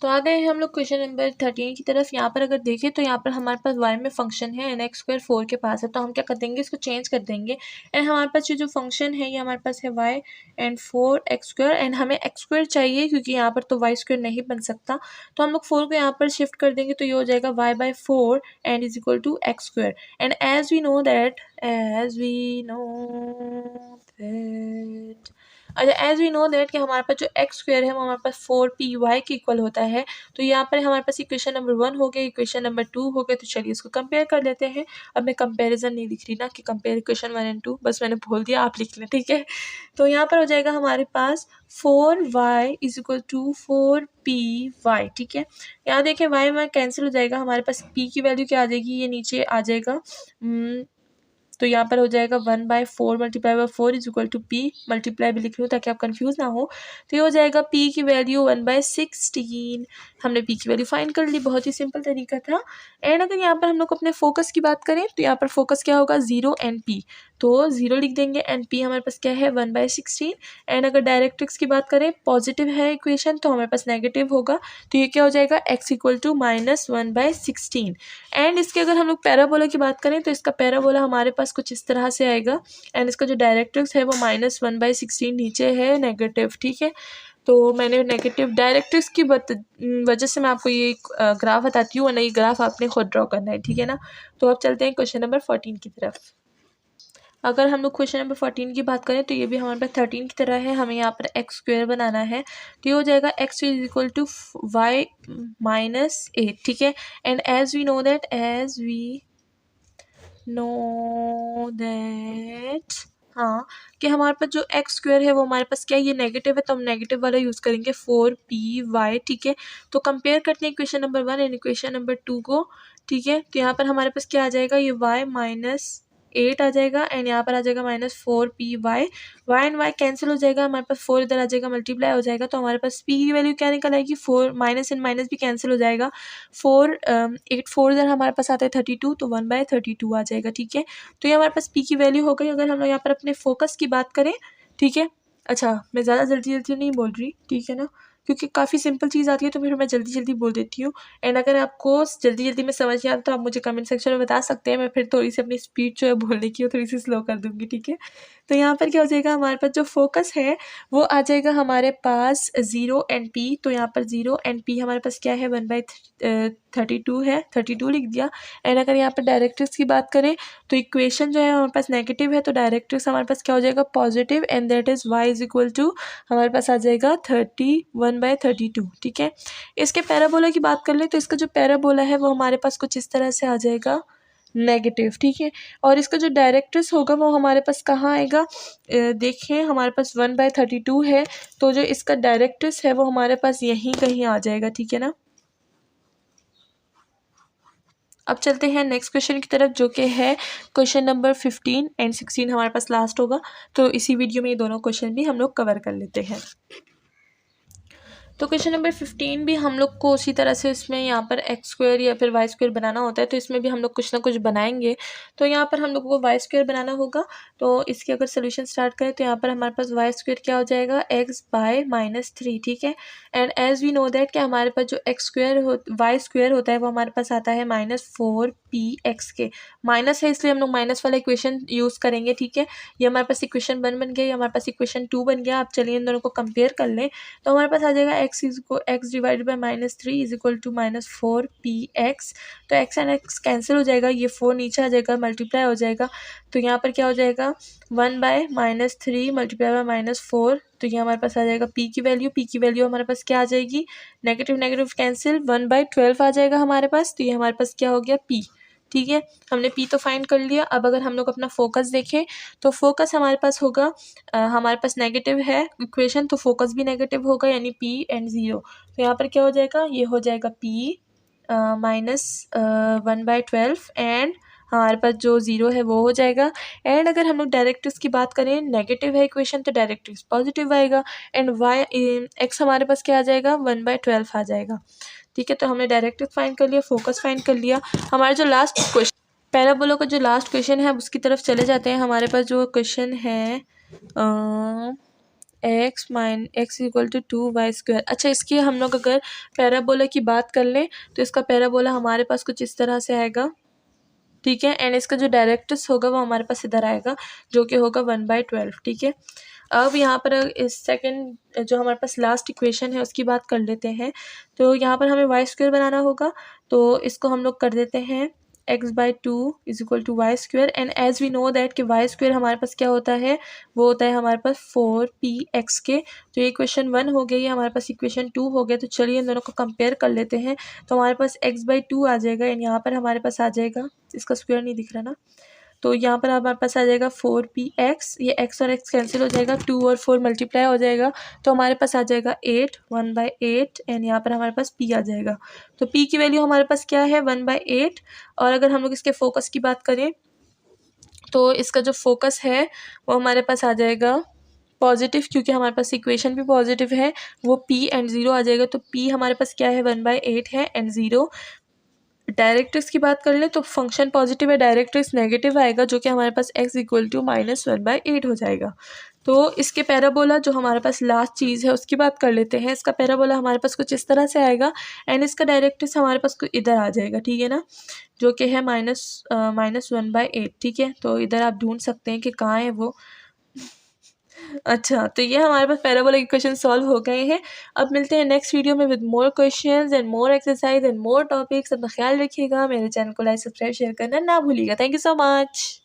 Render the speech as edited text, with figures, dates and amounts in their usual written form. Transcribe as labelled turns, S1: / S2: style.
S1: तो आ गए हैं हम लोग क्वेश्चन नंबर 13 की तरफ। यहाँ पर अगर देखें तो यहाँ पर हमारे पास y में फंक्शन है एन एक्स स्क्वायर 4 के पास है, तो हम क्या कर देंगे, इसको चेंज कर देंगे। एंड हमारे पास ये जो फंक्शन है ये हमारे पास है y and 4x square, and हमें x स्क्वायर चाहिए क्योंकि यहाँ पर तो y स्क्वायर नहीं बन सकता, तो हम लोग 4 को यहाँ पर शिफ्ट कर देंगे, तो ये हो जाएगा y/4 and is equal to x square. And as we know that अच्छा एज वी नो दैट कि हमारे पास जो एक्स स्क्वायर है वो हमारे पास 4py के इक्वल होता है। तो यहाँ पर हमारे पास इक्वेशन नंबर 1 हो गया, इक्वेशन नंबर 2 हो गया। तो चलिए इसको कंपेयर कर लेते हैं। अब मैं कंपैरिजन नहीं लिख रही ना कि कंपेयर इक्वेशन 1 एंड 2, बस मैंने बोल दिया, आप लिख लें, ठीक है। तो यहाँ पर हो जाएगा हमारे पास 4y is equal to 4py, ठीक है। यहाँ देखें y कैंसिल हो जाएगा, हमारे पास p की वैल्यू क्या आ जाएगी, ये नीचे आ जाएगा। तो यहाँ पर हो जाएगा 1/4 multiply by 4 is equal to p, multiply भी लिख रही हूँ ताकि आप कंफ्यूज ना हो। तो ये हो जाएगा p की वैल्यू 1/16। हमने p की वैल्यू फाइंड कर ली, बहुत ही सिंपल तरीका था। एंड अगर यहाँ पर हम लोग अपने फोकस की बात करें तो यहाँ पर फोकस क्या होगा, 0 एंड p, तो 0 लिख देंगे एंड p हमारे पास क्या है 1/16। एंड अगर डायरेक्ट्रिक्स की बात करें, पॉजिटिव है इक्वेशन तो हमारे पास नेगेटिव होगा, तो ये क्या हो जाएगा x इक्वल टू -1/16। एंड इसके अगर हम लोग पैराबोला की बात करें तो इसका पैराबोला हमारे पास कुछ इस तरह से आएगा, एंड इसका जो डायरेक्ट्रिक्स है वो -1/16 नीचे है नेगेटिव, ठीक है। तो मैंने नेगेटिव डायरेक्ट्रिक्स की वजह से मैं आपको ये ग्राफ बताती हूँ, वरना ये ग्राफ आपने खुद ड्रॉ करना है, ठीक है ना। तो अब चलते हैं क्वेश्चन नंबर 14 की तरफ। अगर हम लोग क्वेश्चन नंबर 14 की बात करें तो ये भी हमारे पास 13 की तरह है। हमें यहाँ पर एक्स स्क्वायर बनाना है, तो ये हो जाएगा x is equal to y -8, ठीक है। And as we know that हाँ कि हमारे पास जो एक्स स्क्वायर है वो हमारे पास क्या है, ये नेगेटिव है, तो हम नेगेटिव वाला यूज़ करेंगे 4py, ठीक है। तो कंपेयर करते हैं equation number 1 and equation number 2 को, ठीक है। तो यहाँ पर हमारे पास क्या आ जाएगा, ये y -8 आ जाएगा एंड यहाँ पर आ जाएगा -4py। y and y cancel हो जाएगा, हमारे पास 4 इधर आ जाएगा, मल्टीप्लाई हो जाएगा, तो हमारे पास p की वैल्यू क्या निकल आएगी, 4 माइनस एंड माइनस भी कैंसिल हो जाएगा। 8 4 इधर हमारे पास आता है 32, तो 1/32 आ जाएगा, ठीक है। तो ये हमारे पास p की वैल्यू हो गई। अगर हम लोग यहाँ पर अपने फोकस की बात करें, ठीक है। अच्छा मैं ज़्यादा जल्दी जल्दी नहीं बोल रही, ठीक है ना, क्योंकि काफ़ी सिंपल चीज़ आती है तो फिर मैं जल्दी जल्दी बोल देती हूँ। एंड अगर आपको जल्दी जल्दी में समझ नहीं आता तो आप मुझे कमेंट सेक्शन में बता सकते हैं, मैं फिर थोड़ी सी अपनी स्पीड जो है बोलने की वो थोड़ी सी स्लो कर दूँगी, ठीक है। तो यहाँ पर क्या हो जाएगा, हमारे पास जो फोकस है वो आ जाएगा हमारे पास 0 एंड p, तो यहाँ पर 0 एंड p हमारे पास क्या है 1/32 है, 32 लिख दिया। एंड अगर यहाँ पर डायरेक्ट्रिक्स की बात करें तो इक्वेशन जो है हमारे पास नेगेटिव है, तो डायरेक्ट्रिक्स हमारे पास क्या हो जाएगा positive, and that is y is equal to हमारे पास आ जाएगा 31/32, ठीक है। इसके पैराबोला की बात कर ले तो इसका जो पैराबोला है वो हमारे पास कुछ इस तरह से आ जाएगा नेगेटिव, ठीक है। और इसका जो डायरेक्ट्रिक्स होगा वो हमारे पास कहाँ आएगा, देखें हमारे पास 1/32 है, तो जो इसका डायरेक्ट्रिक्स है वो हमारे पास यहीं कहीं आ जाएगा, ठीक है ना। अब चलते हैं नेक्स्ट क्वेश्चन की तरफ, जो कि है क्वेश्चन नंबर 15 एंड 16 हमारे पास लास्ट होगा। तो इसी वीडियो में ये दोनों क्वेश्चन भी हम लोग कवर कर लेते हैं। तो क्वेश्चन नंबर 15 भी हम लोग को उसी तरह से इसमें यहाँ पर एक्स स्क्वायर या फिर वाई स्क्वायर बनाना होता है, तो इसमें भी हम लोग कुछ ना कुछ बनाएंगे। तो यहाँ पर हम लोग को वाई स्क्वायर बनाना होगा, तो इसकी अगर सोल्यूशन स्टार्ट करें तो यहाँ पर हमारे पास वाई स्क्वायर क्या हो जाएगा x/-3, ठीक है। And as we know that कि हमारे पास जो एक्स स्क्वायर वाई स्क्वायर होता है वो हमारे पास आता है -4px के, माइनस है इसलिए हम लोग माइनस वाला इक्वेशन यूज़ करेंगे, ठीक है। ये हमारे पास इक्वेशन 1 बन गया, ये हमारे पास इक्वेशन 2 बन गया। आप चलिए इन दोनों को कंपेयर कर लें, तो हमारे पास आ जाएगा x divided by -3 is equal to -4px। तो x एंड x कैंसिल हो जाएगा, ये 4 नीचे आ जाएगा, मल्टीप्लाई हो जाएगा, तो यहाँ पर क्या हो जाएगा 1/-3 मल्टीप्लाई बाई -4, तो ये हमारे पास आ जाएगा p की वैल्यू हमारे पास क्या आ जाएगी, नेगेटिव नेगेटिव कैंसिल 1/12 आ जाएगा हमारे पास, तो ये हमारे पास क्या हो गया p, ठीक है। हमने p तो फाइंड कर लिया। अब अगर हम लोग अपना फोकस देखें तो फोकस हमारे पास होगा, हमारे पास नेगेटिव है इक्वेशन, तो फोकस भी नेगेटिव होगा, यानी p एंड 0। तो यहाँ पर क्या हो जाएगा, ये हो जाएगा p -1/12 एंड हमारे पास जो 0 है वो हो जाएगा। एंड अगर हम लोग डायरेक्ट्रिक्स की बात करें, नेगेटिव है इक्वेशन तो डायरेक्ट्रिक्स पॉजिटिव आएगा, एंड x हमारे पास क्या आ जाएगा 1/12 आ जाएगा, ठीक है। तो हमने डायरेक्ट्रिक्स फाइंड कर लिया, फोकस फाइंड कर लिया। हमारा जो लास्ट क्वेश्चन पैराबोला का जो लास्ट क्वेश्चन है उसकी तरफ चले जाते हैं। हमारे पास जो क्वेश्चन है x इक्वल टू 2y²। अच्छा, इसकी हम लोग अगर पैराबोला की बात कर लें तो इसका पैराबोला हमारे पास कुछ इस तरह से आएगा, ठीक है। एंड इसका जो डायरेक्ट्रिक्स होगा वो हमारे पास इधर आएगा, जो कि होगा 1/12, ठीक है। अब यहाँ पर इस सेकंड जो हमारे पास लास्ट इक्वेशन है उसकी बात कर लेते हैं। तो यहाँ पर हमें y² बनाना होगा, तो इसको हम लोग कर देते हैं x/2 is equal to y²। And as we know that कि y² हमारे पास क्या होता है, वो होता है हमारे पास 4px। तो ये इक्वेशन 1 हो गई, हमारे पास इक्वेशन 2 हो गया। तो चलिए इन दोनों को कंपेयर कर लेते हैं। तो हमारे पास x/2 आ जाएगा एंड यहाँ पर हमारे पास आ जाएगा, इसका स्क्वायर नहीं दिख रहा ना, तो यहाँ पर हमारे पास आ जाएगा 4px। ये x और x कैंसिल हो जाएगा, 2 और 4 मल्टीप्लाई हो जाएगा, तो हमारे पास आ जाएगा 8, 1/8। एंड यहाँ पर हमारे पास p आ जाएगा। तो p की वैल्यू हमारे पास क्या है, 1/8। और अगर हम लोग इसके फोकस की बात करें तो इसका जो फोकस है वो हमारे पास आ जाएगा पॉजिटिव, क्योंकि हमारे पास इक्वेशन भी पॉजिटिव है, वो p एंड 0 आ जाएगा। तो p हमारे पास क्या है, 1/8 है एंड 0। डायरेक्ट्रिक्स की बात कर ले तो फंक्शन पॉजिटिव है, डायरेक्ट्रिक्स नेगेटिव आएगा, जो कि हमारे पास x इक्वल टू -1/8 हो जाएगा। तो इसके पैराबोला जो हमारे पास लास्ट चीज़ है उसकी बात कर लेते हैं। इसका पैराबोला हमारे पास कुछ इस तरह से आएगा एंड इसका डायरेक्ट्रिक्स हमारे पास इधर आ जाएगा, ठीक है ना, जो कि है -1/8, ठीक है। तो इधर आप ढूंढ सकते हैं कि कहाँ है वो। अच्छा, तो ये हमारे पास पैराबोला इक्वेशन सॉल्व हो गए हैं। अब मिलते हैं नेक्स्ट वीडियो में with more questions and more exercise and more topics. अपना ख्याल रखिएगा, मेरे चैनल को लाइक, सब्सक्राइब, शेयर करना ना भूलिएगा। Thank you so much.